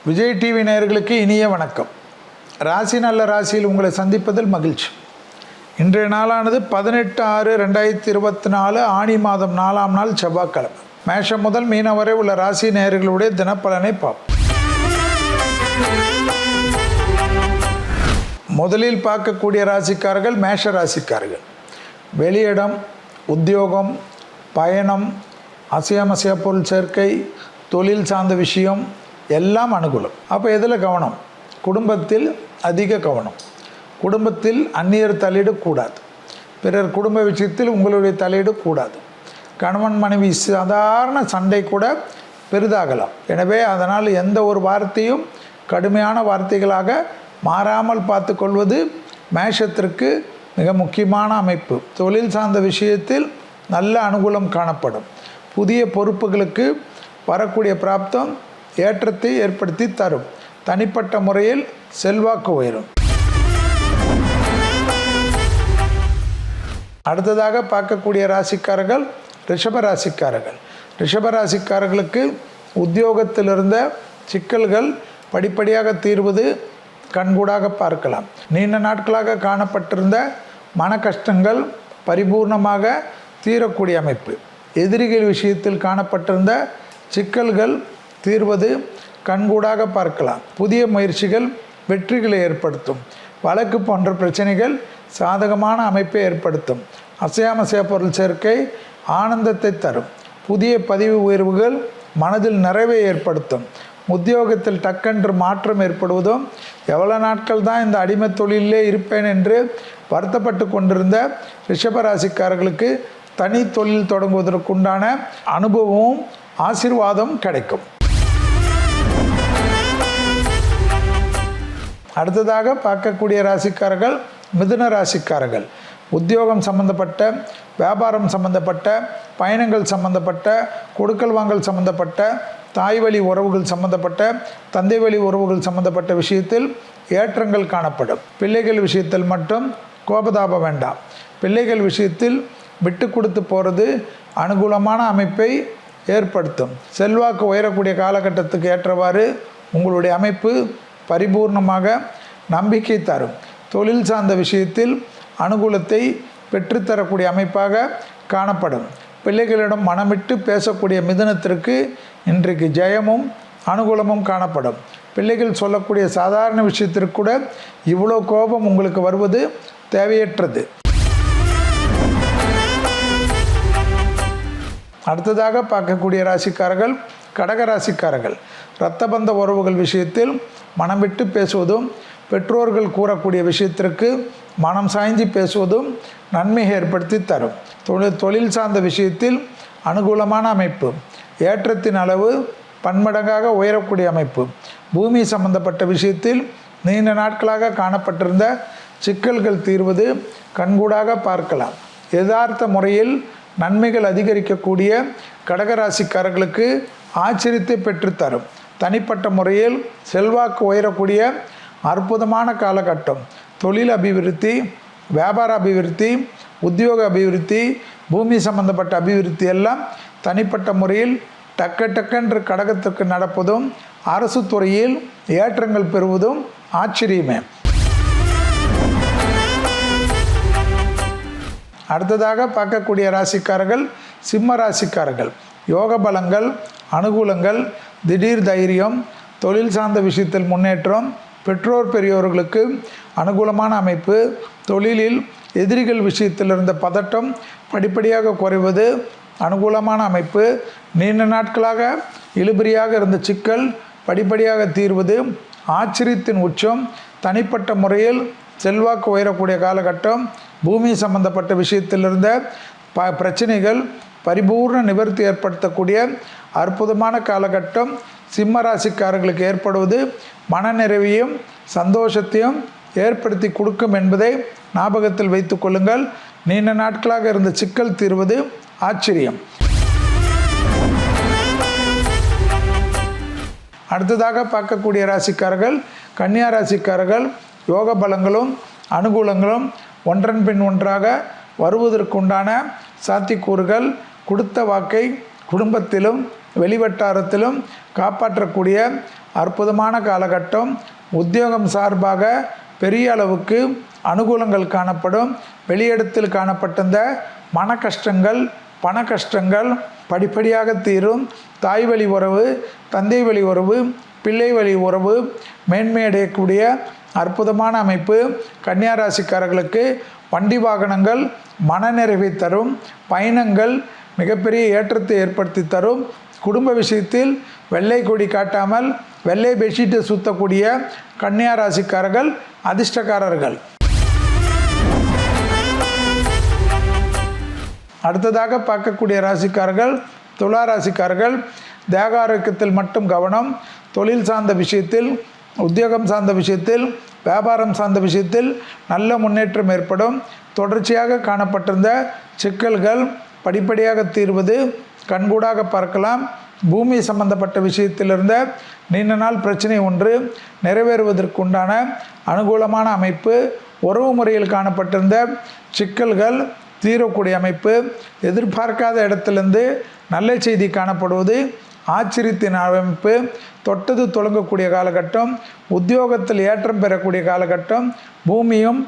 Vijay TV நேயர்களுக்கு இனிய வணக்கம். ராசி நல்ல ராசியில் உங்களை சந்திப்பதில் மகிழ்ச்சி. இன்றைய நாளானது 18/6/2024 ஆணி மாதம் 4ஆம் நாள் செவ்வாய்க்கிழமை. மேஷம் முதல் மீனம் வரை உள்ள ராசி நேயர்களுடைய தினப்பலனை பார்ப்போம். முதலில் பார்க்கக்கூடிய ராசிக்காரர்கள் மேஷ ராசிக்காரர்கள். வெளியிடம், உத்தியோகம், பயணம், அசையாமசைய பொருள் சேர்க்கை, தொழில் சார்ந்த விஷயம் எல்லாம் அனுகூலம். அப்போ எதில் கவனம்? குடும்பத்தில் அதிக கவனம். குடும்பத்தில் அந்நியர் தலையிடக்கூடாது. பிறர் குடும்ப விஷயத்தில் உங்களுடைய தலையிடக்கூடாது. கணவன் மனைவி சாதாரண சண்டை கூட பெரிதாகலாம். எனவே அதனால் எந்த ஒரு வார்த்தையும் கடுமையான வார்த்தைகளாக மாறாமல் பார்த்து கொள்வது மேஷத்திற்கு மிக முக்கியமான அமைப்பு. தொழில் சார்ந்த விஷயத்தில் நல்ல அனுகூலம் காணப்படும். புதிய பொறுப்புகளுக்கு வரக்கூடிய பிராப்தம் ஏற்றத்தை ஏற்படுத்தி தரும். தனிப்பட்ட முறையில் செல்வாக்கு உயரும். அடுத்ததாக பார்க்கக்கூடிய ராசிக்காரர்கள் ரிஷபராசிக்காரர்கள். ரிஷபராசிக்காரர்களுக்கு உத்தியோகத்தில் இருந்த சிக்கல்கள் படிப்படியாக தீர்வது கண்கூடாக பார்க்கலாம். நீண்ட நாட்களாக காணப்பட்டிருந்த மன கஷ்டங்கள் பரிபூர்ணமாக தீரக்கூடிய அமைப்பு. எதிரிகள் விஷயத்தில் காணப்பட்டிருந்த சிக்கல்கள் தீர்வது கண்கூடாக பார்க்கலாம். புதிய முயற்சிகள் வெற்றிகளை ஏற்படுத்தும். வழக்கு போன்ற பிரச்சனைகள் சாதகமான அமைப்பை ஏற்படுத்தும். அசையாமசைய பொருள் சேர்க்கை ஆனந்தத்தை தரும். புதிய பதிவு உயர்வுகள் மனதில் நிறைவை ஏற்படுத்தும். உத்தியோகத்தில் டக்கென்று மாற்றம் ஏற்படுவதும், எவ்வளோ நாட்கள் தான் இந்த அடிமை தொழிலே இருப்பேன் என்று வருத்தப்பட்டு கொண்டிருந்த ரிஷபராசிக்காரர்களுக்கு தனி தொழில் தொடங்குவதற்குண்டான அனுபவமும் ஆசீர்வாதம் கிடைக்கும். அடுத்ததாக பார்க்கக்கூடிய ராசிக்காரர்கள் மிதுன ராசிக்காரர்கள். உத்தியோகம் சம்பந்தப்பட்ட, வியாபாரம் சம்பந்தப்பட்ட, பயணங்கள் சம்பந்தப்பட்ட, கொடுக்கல் வாங்கல் சம்பந்தப்பட்ட, தாய் வழி உறவுகள் சம்பந்தப்பட்ட, தந்தை வழி உறவுகள் சம்பந்தப்பட்ட விஷயத்தில் ஏற்றங்கள் காணப்படும். பிள்ளைகள் விஷயத்தில் மட்டும் கோபதாபம் வேண்டாம். பிள்ளைகள் விஷயத்தில் விட்டு கொடுத்து போகிறது அனுகூலமான அமைப்பை ஏற்படுத்தும். செல்வாக்கு உயரக்கூடிய காலகட்டத்துக்கு ஏற்றவாறு உங்களுடைய அமைப்பு பரிபூர்ணமாக நம்பிக்கை தரும். தொழில் சார்ந்த விஷயத்தில் அனுகூலத்தை பெற்றுத்தரக்கூடிய அமைப்பாக காணப்படும். பிள்ளைகளிடம் மனமிட்டு பேசக்கூடிய மிதுனத்திற்கு இன்றைக்கு ஜெயமும் அனுகூலமும் காணப்படும். பிள்ளைகள் சொல்லக்கூடிய சாதாரண விஷயத்திற்கு கூட இவ்வளோ கோபம் உங்களுக்கு வருவது தேவையற்றது. அடுத்ததாக பார்க்கக்கூடிய ராசிக்காரர்கள் கடக ராசிக்காரர்கள். இரத்தபந்த உறவுகள் விஷயத்தில் மனம் விட்டு பேசுவதும், பெற்றோர்கள் கூறக்கூடிய விஷயத்திற்கு மனம் சாய்ந்து பேசுவதும் நன்மையை ஏற்படுத்தி தரும். தொழில் சார்ந்த விஷயத்தில் அனுகூலமான அமைப்பு. ஏற்றத்தின் அளவு பன்மடங்காக உயரக்கூடிய அமைப்பு. பூமி சம்பந்தப்பட்ட விஷயத்தில் நீண்ட நாட்களாக காணப்பட்டிருந்த சிக்கல்கள் தீர்வது கண்கூடாக பார்க்கலாம். யதார்த்த முறையில் நன்மைகள் அதிகரிக்கக்கூடிய கடகராசிக்காரர்களுக்கு ஆச்சரியத்தை பெற்றுத்தரும். தனிப்பட்ட முறையில் செல்வாக்கு உயரக்கூடிய அற்புதமான காலகட்டம். தொழில் அபிவிருத்தி, வியாபார அபிவிருத்தி, உத்தியோக அபிவிருத்தி, பூமி சம்பந்தப்பட்ட அபிவிருத்தி எல்லாம் தனிப்பட்ட முறையில் டக்கென்று கடகத்திற்கு நடப்பதும், அரசு துறையில் ஏற்றங்கள் பெறுவதும் ஆச்சரியமே. அடுத்ததாக பார்க்கக்கூடிய ராசிக்காரர்கள் சிம்ம ராசிக்காரர்கள். யோக பலங்கள், அனுகூலங்கள், திடீர் தைரியம், தொழில் சார்ந்த விஷயத்தில் முன்னேற்றம், பெற்றோர் பெரியோர்களுக்கு அனுகூலமான அமைப்பு. தொழிலில் எதிரிகள் விஷயத்தில் இருந்த பதட்டம் படிப்படியாக குறைவது அனுகூலமான அமைப்பு. நீண்ட நாட்களாக இழுபறியாக இருந்த சிக்கல் படிப்படியாக தீர்வது ஆச்சரியத்தின் உச்சம். தனிப்பட்ட முறையில் செல்வாக்கு உயரக்கூடிய காலகட்டம். பூமி சம்பந்தப்பட்ட விஷயத்தில் இருந்த பிரச்சனைகள் பரிபூர்ண நிவர்த்தி ஏற்படுத்தக்கூடிய அற்புதமான காலகட்டம் சிம்ம ராசிக்காரர்களுக்கு ஏற்படுவது மனநிறைவையும் சந்தோஷத்தையும் ஏற்படுத்தி கொடுக்கும் என்பதை ஞாபகத்தில் வைத்து கொள்ளுங்கள். நீண்ட நாட்களாக இருந்த சிக்கல் தீர்வது ஆச்சரியம். அடுத்ததாக பார்க்கக்கூடிய ராசிக்காரர்கள் கன்னியா ராசிக்காரர்கள். யோக பலங்களும் அனுகூலங்களும் ஒன்றன் பின் ஒன்றாக வருவதற்குண்டான சாத்தியக்கூறுகள். கொடுத்த வாக்கை குடும்பத்திலும் வெளிவட்டாரத்திலும் காப்பாற்றக்கூடிய அற்புதமான காலகட்டம். உத்தியோகம் சார்பாக பெரிய அளவுக்கு அனுகூலங்கள் காணப்படும். வெளியிடத்தில் காணப்பட்டிருந்த மன கஷ்டங்கள், பண கஷ்டங்கள் படிப்படியாக தீரும். தாய் வழி உறவு, தந்தை வழி உறவு, பிள்ளை வழி உறவு மேன்மை அடையக்கூடிய அற்புதமான அமைப்பு. கன்னியா ராசிக்காரர்களுக்கு வண்டி வாகனங்கள் மனநிறைவை தரும். பயணங்கள் மிகப்பெரிய ஏற்றத்தை ஏற்படுத்தி தரும். குடும்ப விஷயத்தில் வெள்ளை கொடி காட்டாமல் வெள்ளை பெட்ஷீட்டை சுற்றக்கூடிய கன்னியா ராசிக்காரர்கள் அதிர்ஷ்டக்காரர்கள். அடுத்ததாக பார்க்கக்கூடிய ராசிக்காரர்கள் துலா ராசிக்காரர்கள். தேக ஆரோக்கியத்தில் மட்டும் கவனம். தொழில் சார்ந்த விஷயத்தில், உத்தியோகம் சார்ந்த விஷயத்தில், வியாபாரம் சார்ந்த விஷயத்தில் நல்ல முன்னேற்றம் ஏற்படும். தொடர்ச்சியாக காணப்பட்டிருந்த சிக்கல்கள் படிப்படியாக தீர்வது கண்கூடாக பார்க்கலாம். பூமி சம்பந்தப்பட்ட விஷயத்திலிருந்த நீண்ட நாள் பிரச்சனை ஒன்று நிறைவேறுவதற்குண்டான அனுகூலமான அமைப்பு. உறவு முறையில் காணப்பட்டிருந்த சிக்கல்கள் தீரக்கூடிய அமைப்பு. எதிர்பார்க்காத இடத்திலிருந்து நல்ல செய்தி காணப்படுவது ஆச்சரியத்தின் அமைப்பு. தொட்டது தொடங்கக்கூடிய காலகட்டம். உத்தியோகத்தில் ஏற்றம் பெறக்கூடிய காலகட்டம். பூமியும்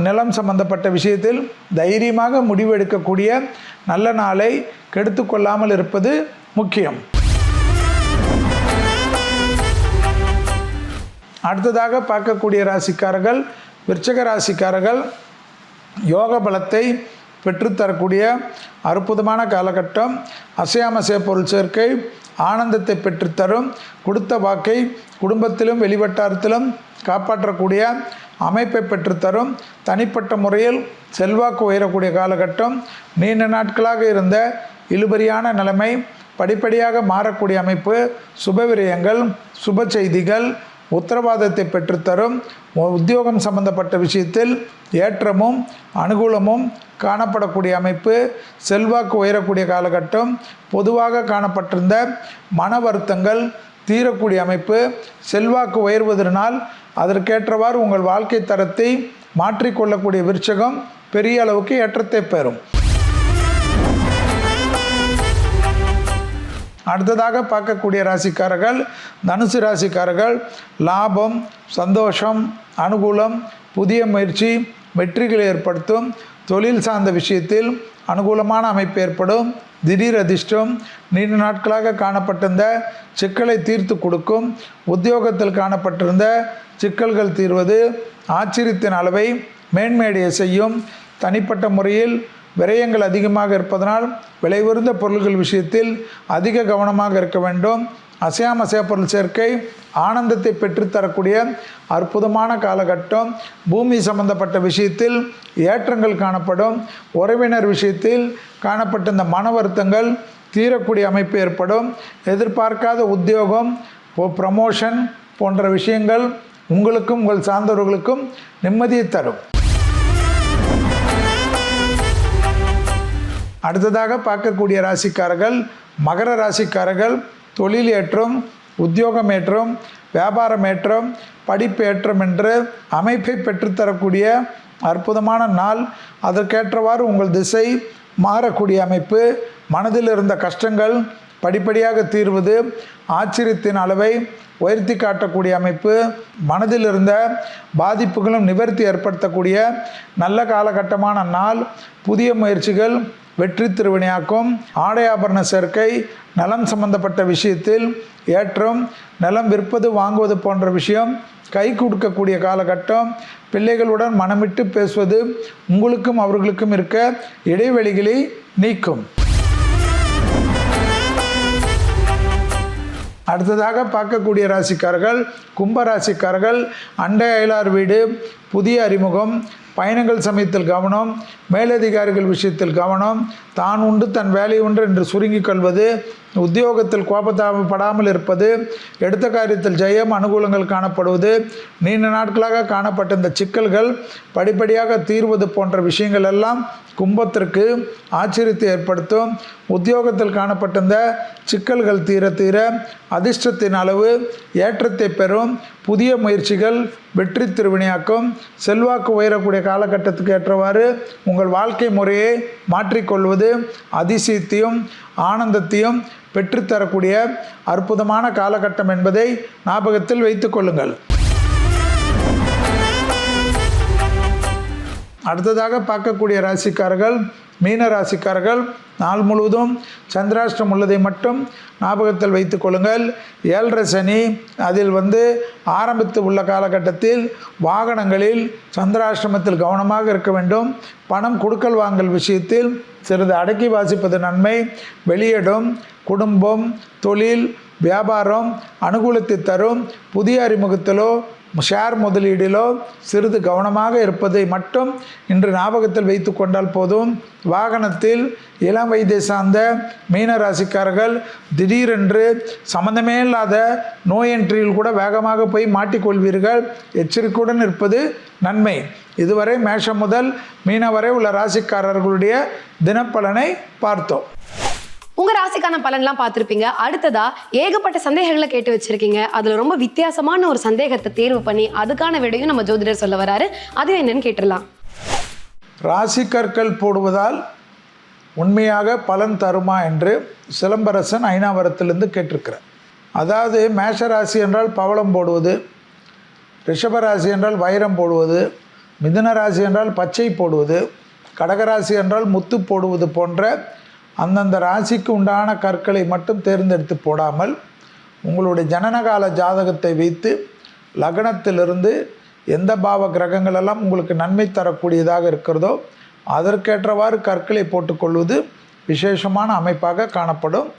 நிலம் சம்பந்தப்பட்ட விஷயத்தில் தைரியமாக முடிவெடுக்கக்கூடிய நல்ல நாளை கெடுத்து கொள்ளாமல் இருப்பது முக்கியம். அடுத்ததாக பார்க்கக்கூடிய ராசிக்காரர்கள் விருச்சிக ராசிக்காரர்கள். யோக பலத்தை பெற்றுத்தரக்கூடிய அற்புதமான காலகட்டம். அசையாமசைய பொருள் சேர்க்கை ஆனந்தத்தை பெற்றுத்தரும். கொடுத்த வாக்கை குடும்பத்திலும் வெளிவட்டாரத்திலும் காப்பாற்றக்கூடிய அமைப்பை பெற்றுத்தரும். தனிப்பட்ட முறையில் செல்வாக்கு உயரக்கூடிய காலகட்டம். நீண்ட நாட்களாக இருந்த இழுபறியான நிலைமை படிப்படியாக மாறக்கூடிய அமைப்பு. சுபவிரயங்கள், சுப செய்திகள் உத்தரவாதத்தை பெற்றுத்தரும். உத்தியோகம் சம்பந்தப்பட்ட விஷயத்தில் ஏற்றமும் அனுகூலமும் காணப்படக்கூடிய அமைப்பு. செல்வாக்கு உயரக்கூடிய காலகட்டம். பொதுவாக காணப்பட்டிருந்த மன வருத்தங்கள் தீரக்கூடிய அமைப்பு. செல்வாக்கு உயர்வதனால் அதற்கேற்றவாறு உங்கள் வாழ்க்கை தரத்தை மாற்றிக்கொள்ளக்கூடிய விருச்சகம் பெரிய அளவுக்கு ஏற்றத்தை பெறும். அடுத்ததாக பார்க்கக்கூடிய ராசிக்காரர்கள் தனுசு ராசிக்காரர்கள். லாபம், சந்தோஷம், அனுகூலம், புதிய முயற்சி வெற்றிகளை ஏற்படுத்தும். தொழில் சார்ந்த விஷயத்தில் அனுகூலமான அமைப்பு ஏற்படும். திடீர் அதிர்ஷ்டம். நீண்ட நாட்களாக காணப்பட்டிருந்த சிக்கலை தீர்த்து கொடுக்கும். உத்தியோகத்தில் காணப்பட்டிருந்த சிக்கல்கள் தீர்வது ஆச்சரியத்தின் அளவை மேன்மையடைய செய்யும். தனிப்பட்ட முறையில் விரயங்கள் அதிகமாக இருப்பதனால் விலை உயர்ந்த பொருள்கள் விஷயத்தில் அதிக கவனமாக இருக்க வேண்டும். அசையாமசைய பொருள் சேர்க்கை ஆனந்தத்தை பெற்றுத்தரக்கூடிய அற்புதமான காலகட்டம். பூமி சம்பந்தப்பட்ட விஷயத்தில் ஏற்றங்கள் காணப்படும். உறவினர் விஷயத்தில் காணப்பட்ட இந்த மன வருத்தங்கள் தீரக்கூடிய அமைப்பு ஏற்படும். எதிர்பார்க்காத உத்தியோகம், ப்ரமோஷன் போன்ற விஷயங்கள் உங்களுக்கும் உங்கள் சார்ந்தவர்களுக்கும் நிம்மதியை தரும். அடுத்ததாக பார்க்கக்கூடிய ராசிக்காரர்கள் மகர ராசிக்காரர்கள். தொழில் ஏற்றம், உத்தியோகம் ஏற்றம், வியாபாரம் ஏற்றம், படிப்பு ஏற்றம் என்ற அமைப்பை பெற்றுத்தரக்கூடிய அற்புதமான நாள். அதற்கேற்றவாறு உங்கள் திசை மாறக்கூடிய அமைப்பு. மனதில் இருந்த கஷ்டங்கள் படிப்படியாக தீர்வது ஆச்சரியத்தின் அளவை உயர்த்தி காட்டக்கூடிய அமைப்பு. மனதில் இருந்த பாதிப்புகளும் நிவர்த்தி ஏற்படுத்தக்கூடிய நல்ல காலகட்டமான நாள். புதிய முயற்சிகள் வெற்றி திருவினையாக்கும். ஆடை ஆபரண சேர்க்கை, நலம் சம்பந்தப்பட்ட விஷயத்தில் ஏற்றம், நிலம் விற்பது வாங்குவது போன்ற விஷயம் கை கொடுக்கக்கூடிய காலகட்டம். பிள்ளைகளுடன் மனமிட்டு பேசுவது உங்களுக்கும் அவர்களுக்கும் இருக்க இடைவெளிகளை நீக்கும். அடுத்ததாக பார்க்கக்கூடிய ராசிக்காரர்கள் கும்ப ராசிக்காரர்கள். அண்டை அயலார் வீடு, புதிய அறிமுகம், பயணங்கள் சமயத்தில் கவனம், மேலதிகாரிகள் விஷயத்தில் கவனம், தான் உண்டு தன் வேலை உண்டு என்று சுருங்கிக் கொள்வது, உத்தியோகத்தில் கோபப்படாமல் இருப்பது, எடுத்த காரியத்தில் ஜெயம், அனுகூலங்கள் காணப்படுவது, நீண்ட நாட்களாக காணப்பட்ட இந்த சிக்கல்கள் படிப்படியாக தீர்வது போன்ற விஷயங்கள் எல்லாம் கும்பத்திற்கு ஆச்சரியத்தை ஏற்படுத்தும். உத்தியோகத்தில் காணப்பட்ட இந்த சிக்கல்கள் தீர தீர அதிர்ஷ்டத்தின் அளவு ஏற்றத்தை பெறும். புதிய முயற்சிகள் வெற்றி திருவினையாக்கும். செல்வாக்கு உயரக்கூடிய காலகட்டத்துக்கு ஏற்றவாறு உங்கள் வாழ்க்கை முறையை மாற்றிக்கொள்வது அதிசயத்தையும் ஆனந்தத்தையும் பெற்றுத்தரக்கூடிய அற்புதமான காலகட்டம் என்பதை ஞாபகத்தில் வைத்துக் கொள்ளுங்கள். அடுத்ததாக பார்க்கக்கூடிய ராசிக்காரர்கள் மீன ராசிக்காரர்கள். நாள் முழுவதும் சந்திராஷ்டிரம் உள்ளதை மட்டும் ஞாபகத்தில் வைத்துக் கொள்ளுங்கள். 7.5 சனி அதில் ஆரம்பித்து உள்ள காலகட்டத்தில் வாகனங்களில் சந்திராஷ்டிரமத்தில் கவனமாக இருக்க வேண்டும். பணம் கொடுக்கல் வாங்கல் விஷயத்தில் சிறிது அடக்கி வாசிப்பது நன்மை. வெளியிடும் குடும்பம், தொழில், வியாபாரம் அனுகூலத்தை தரும். புதிய அறிமுகத்திலோ ஷேர் முதலீடிலோ சிறிது கவனமாக இருப்பதை மட்டும் இன்று ஞாபகத்தில் வைத்து கொண்டால் போதும். வாகனத்தில் இளம் வயதை சார்ந்த மீன ராசிக்காரர்கள் திடீரென்று சம்பந்தமே இல்லாத நோயென்றியில் கூட வேகமாக போய் மாட்டிக்கொள்வீர்கள். எச்சரிக்கையுடன் இருப்பது நன்மை. இதுவரை மேஷம் முதல் மீன வரை உள்ள ராசிக்காரர்களுடைய தினப்பலனை பார்த்தோம். உங்க ராசிக்கான பலன்லாம் பார்த்துருப்பீங்க. அடுத்ததா ஏகப்பட்ட சந்தேகங்களை கேட்டு வச்சிருக்கீங்க. அதுல ரொம்ப வித்தியாசமான ஒரு சந்தேகத்தை தேர்வு பண்ணி அதுக்கான விடையும் நம்ம ஜோதிடர் சொல்ல வராரு. அது என்னன்னு கேட்டுடலாம். ராசிக்கற்கள் போடுவதால் உண்மையாக பலன் தருமா என்று சிலம்பரசன் ஐநாவரத்திலிருந்து கேட்டிருக்கிறார். அதாவது மேஷ ராசி என்றால் பவளம் போடுவது, ரிஷபராசி என்றால் வைரம் போடுவது, மிதுன ராசி என்றால் பச்சை போடுவது, கடகராசி என்றால் முத்து போடுவது போன்ற அந்தந்த ராசிக்கு உண்டான கற்களை மட்டும் தேர்ந்தெடுத்து போடாமல் உங்களுடைய ஜனனகால ஜாதகத்தை வைத்து லக்னத்திலிருந்து எந்த பாவ கிரகங்களெல்லாம் உங்களுக்கு நன்மை தரக்கூடியதாக இருக்கிறதோ அதற்கேற்றவாறு கற்களை போட்டுக்கொள்வது விசேஷமான அமைப்பாக காணப்படும்.